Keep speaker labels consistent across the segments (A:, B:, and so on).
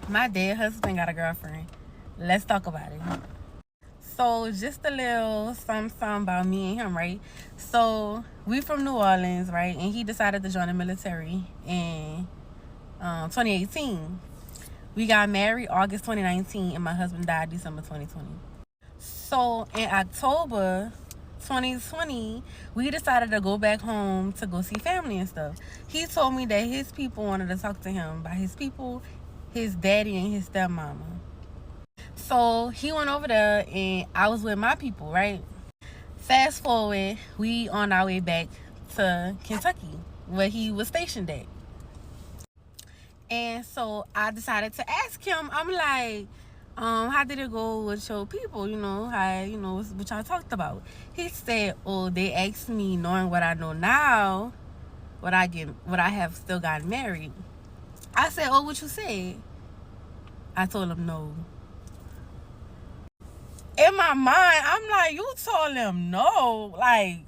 A: My dead husband got a girlfriend. Let's talk about it. So just a little something about me and him, right? So we from New Orleans, right? And he decided to join the military in 2018. We got married August 2019, and my husband died December 2020. So in October 2020, we decided to go back home to go see family and stuff. He told me that his people wanted to talk to him. By his people, his daddy and his stepmama. So he went over there and I was with my people, right? Fast forward, we on our way back to Kentucky where he was stationed at. And so I decided to ask him, I'm like, how did it go with your people? What y'all talked about. He said, oh, they asked me, knowing what I know now, what I have still gotten married. I said, oh, what you said? I told him no. In my mind, I'm like, you told him no. Like,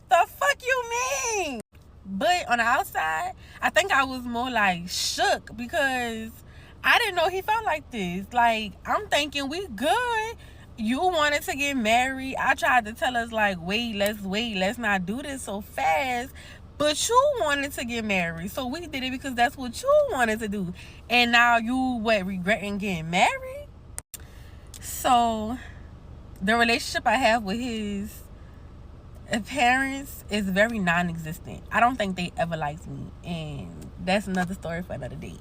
A: the fuck you mean? But on the outside, I think I was more like shook because I didn't know he felt like this. Like, I'm thinking we good. You wanted to get married. I tried to tell us like, wait, let's not do this so fast. But you wanted to get married. So we did it because that's what you wanted to do. And now you regretting getting married? So the relationship I have with his parents is very non-existent. I don't think they ever liked me, and that's another story for another day.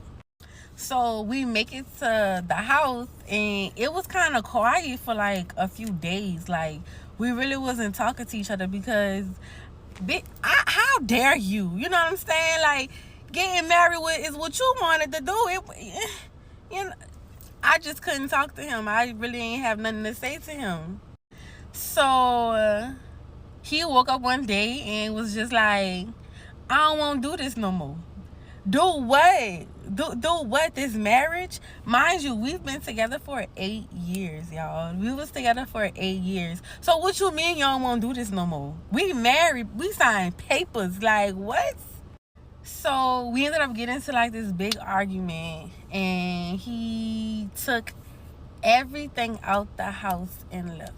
A: So we make it to the house, and it was kind of quiet for like a few days. Like, we really wasn't talking to each other because how dare you? You know what I'm saying? Like, getting married is what you wanted to do. I just couldn't talk to him. I really ain't have nothing to say to him. So he woke up one day and was just like, I don't want to do this no more. Do what? Do what? This marriage? Mind you, we've been together for 8 years, y'all. We was together for 8 years. So what you mean y'all won't do this no more? We married. We signed papers. Like, what? So we ended up getting into like this big argument, and he took everything out the house and left.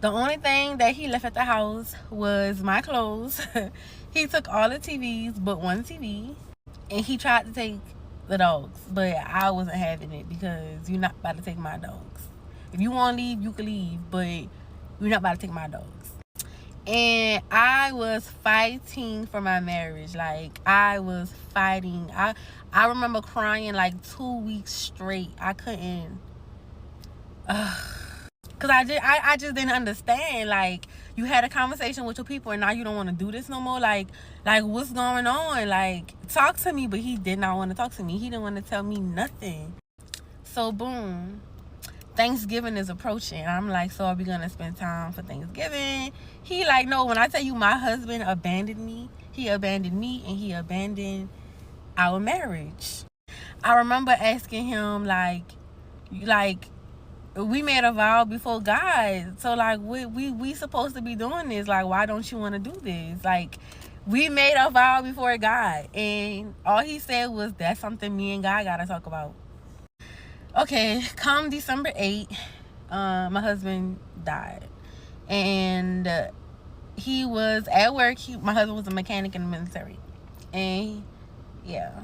A: The only thing that he left at the house was my clothes. He took all the TVs but one TV, and he tried to take the dogs, but I wasn't having it because you're not about to take my dogs. If you want to leave, you can leave, but you're not about to take my dogs. And I was fighting for my marriage. Like, I was fighting. I remember crying like 2 weeks straight. I couldn't. Cause I just didn't understand. Like, you had a conversation with your people and now you don't want to do this no more. Like what's going on? Like, talk to me. But he did not want to talk to me. He didn't want to tell me nothing. So boom, Thanksgiving is approaching. I'm like, so are we gonna spend time for Thanksgiving? He like, no, when I tell you my husband abandoned me, he abandoned me and he abandoned our marriage. I remember asking him like we made a vow before God. So like we supposed to be doing this. Like, why don't you want to do this? Like, we made a vow before God, and all he said was, that's something me and God gotta talk about. Okay, come December 8th, my husband died. And he was at work. My husband was a mechanic in the military. And yeah.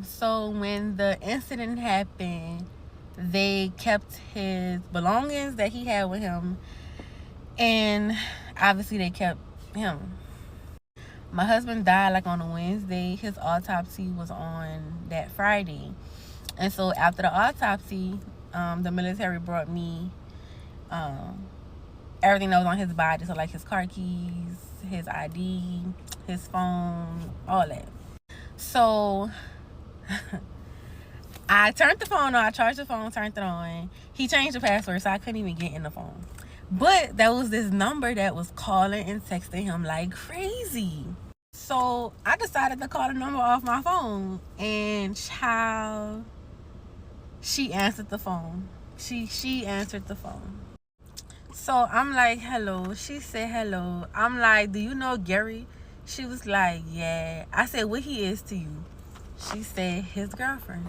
A: So when the incident happened, they kept his belongings that he had with him. And obviously they kept him. My husband died like on a Wednesday. His autopsy was on that Friday. And so after the autopsy, the military brought me everything that was on his body. So like his car keys, his ID, his phone, all that. So I turned the phone on. I charged the phone, turned it on. He changed the password, so I couldn't even get in the phone. But there was this number that was calling and texting him like crazy. So I decided to call the number off my phone. And child, she answered the phone. She answered the phone. So I'm like, hello. She said hello. I'm like, do you know Gary? She was like, yeah. I said, what he is to you? She said, his girlfriend.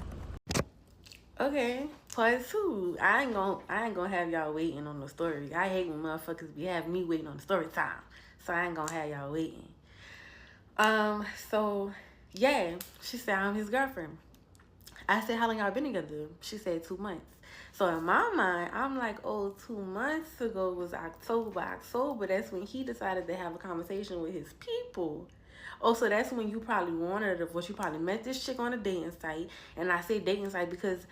A: Okay, part two. I ain't gonna have y'all waiting on the story. I hate when motherfuckers be having me waiting on the story time. So I ain't gonna have y'all waiting. So yeah, she said I'm his girlfriend. I said, how long y'all been together? She said 2 months. So in my mind, I'm like, oh, 2 months ago was October. October, that's when he decided to have a conversation with his people. Oh, so that's when you probably wanted it, what you probably met this chick on a dating site. And I say dating site because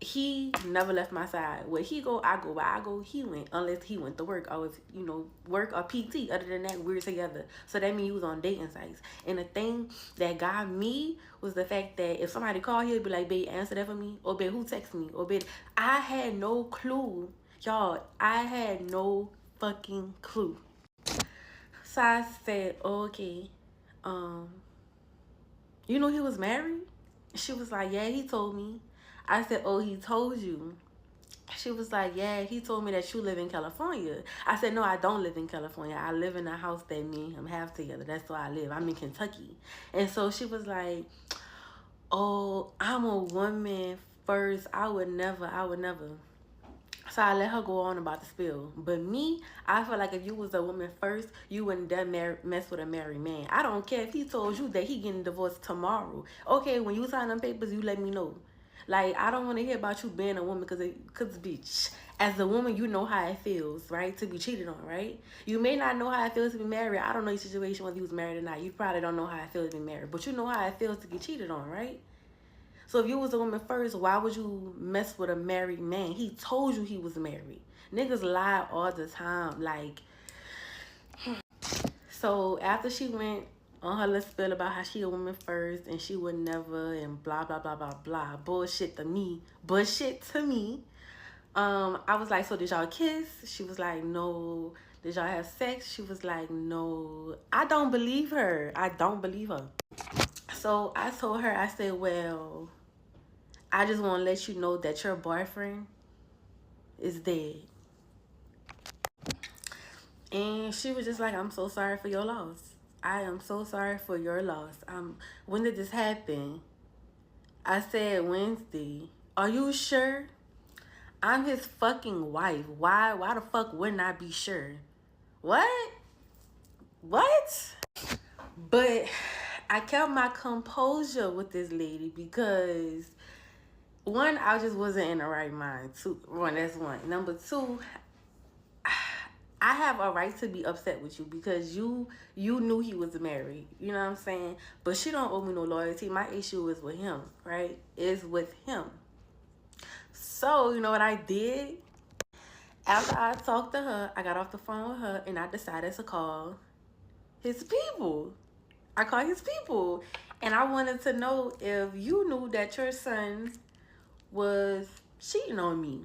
A: he never left my side. Where he go, I go. Where I go, he went. Unless he went to work. I was, work or PT. Other than that, we're together. So that means he was on dating sites. And the thing that got me was the fact that if somebody called, he'd be like, babe, answer that for me. Or babe, who texted me? Or babe, I had no clue. Y'all, I had no fucking clue. So I said, okay, um, he was married? She was like, yeah, he told me. I said, oh, he told you. She was like, yeah, he told me that you live in California. I said, no, I don't live in California. I live in a house that me and him have together. That's where I live. I'm in Kentucky. And so she was like, oh, I'm a woman first. I would never. So I let her go on about the spill. But me, I feel like if you was a woman first, you wouldn't dare mess with a married man. I don't care if he told you that he getting divorced tomorrow. Okay, when you sign them papers, you let me know. Like, I don't want to hear about you being a woman because bitch, as a woman, you know how it feels, right? To be cheated on, right? You may not know how it feels to be married. I don't know your situation, whether you was married or not. You probably don't know how it feels to be married. But you know how it feels to get cheated on, right? So if you was a woman first, why would you mess with a married man? He told you he was married. Niggas lie all the time. Like, so after she went on her little spill about how she a woman first and she would never and blah, blah, blah, blah, blah. Bullshit to me. I was like, so did y'all kiss? She was like, no. Did y'all have sex? She was like, no. I don't believe her. So I told her, I said, well, I just want to let you know that your boyfriend is dead. And she was just like, I'm so sorry for your loss. I am so sorry for your loss. When did this happen? I said Wednesday. Are you sure? I'm his fucking wife. Why the fuck wouldn't I be sure? What? But I kept my composure with this lady because one, I just wasn't in the right mind. That's one. Number two, I have a right to be upset with you because you knew he was married. You know what I'm saying? But she don't owe me no loyalty. My issue is with him, right? Is with him. So, you know what I did? After I talked to her, I got off the phone with her and I decided to call his people. I called his people. And I wanted to know if you knew that your son was cheating on me.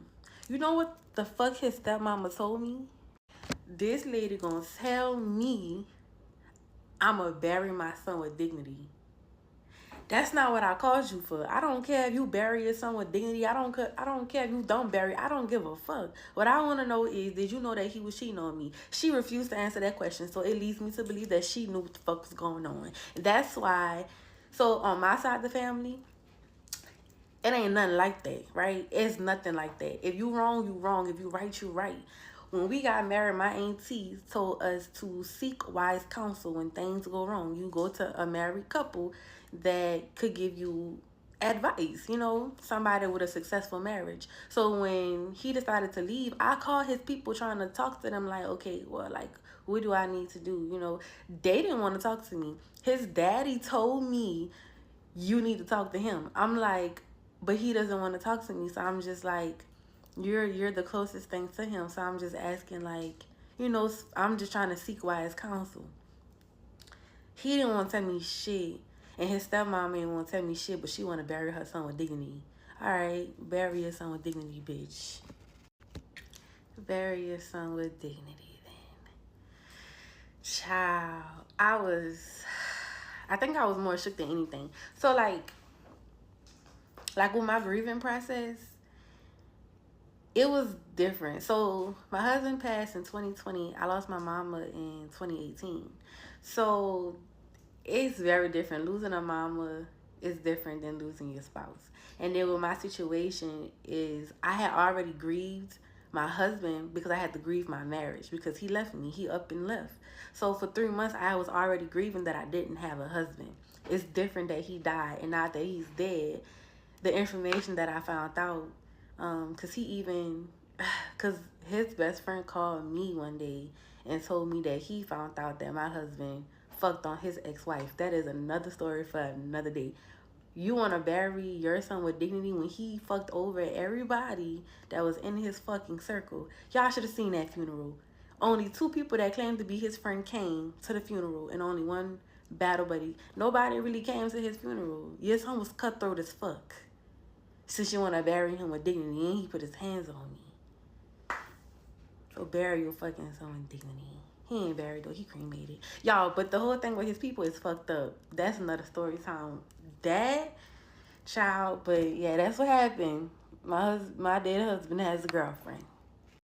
A: You know what the fuck his stepmama told me? This lady gonna tell me I'ma bury my son with dignity. That's not what I called you for. I don't care if you bury your son with dignity. I don't care if you don't bury. I don't give a fuck. What I want to know is, did you know that he was cheating on me? She refused to answer that question, so it leads me to believe that she knew what the fuck was going on. That's why. So on my side of the family, it ain't nothing like that, right? It's nothing like that. If you wrong, you wrong. If you right, you right. When we got married, my aunties told us to seek wise counsel when things go wrong. You go to a married couple that could give you advice, somebody with a successful marriage. So when he decided to leave, I called his people trying to talk to them like, okay, well, like, what do I need to do? They didn't want to talk to me. His daddy told me, you need to talk to him. I'm like, but he doesn't want to talk to me. So I'm just like, you're the closest thing to him. So I'm just asking, like, I'm just trying to seek wise counsel. He didn't want to tell me shit. And his stepmom didn't want to tell me shit, but she want to bury her son with dignity. All right, bury your son with dignity, bitch. Bury your son with dignity, then. Child, I think I was more shook than anything. So, like with my grieving process, it was different. So my husband passed in 2020. I lost my mama in 2018. So it's very different. Losing a mama is different than losing your spouse. And then with my situation is I had already grieved my husband because I had to grieve my marriage because he left me. He up and left. So for 3 months I was already grieving that I didn't have a husband. It's different that he died, and now that he's dead, the information that I found out, because because his best friend called me one day and told me that he found out that my husband fucked on his ex-wife. That is another story for another day. You want to bury your son with dignity when he fucked over everybody that was in his fucking circle? Y'all should have seen that funeral. Only 2 people that claimed to be his friend came to the funeral, and only one battle buddy. Nobody really came to his funeral. Your son was cutthroat as fuck. Since you want to bury him with dignity, and he put his hands on me. So bury your fucking son with dignity. He ain't buried though, he cremated. Y'all, but the whole thing with his people is fucked up. That's another story time. That child, but yeah, that's what happened. My dead husband has a girlfriend.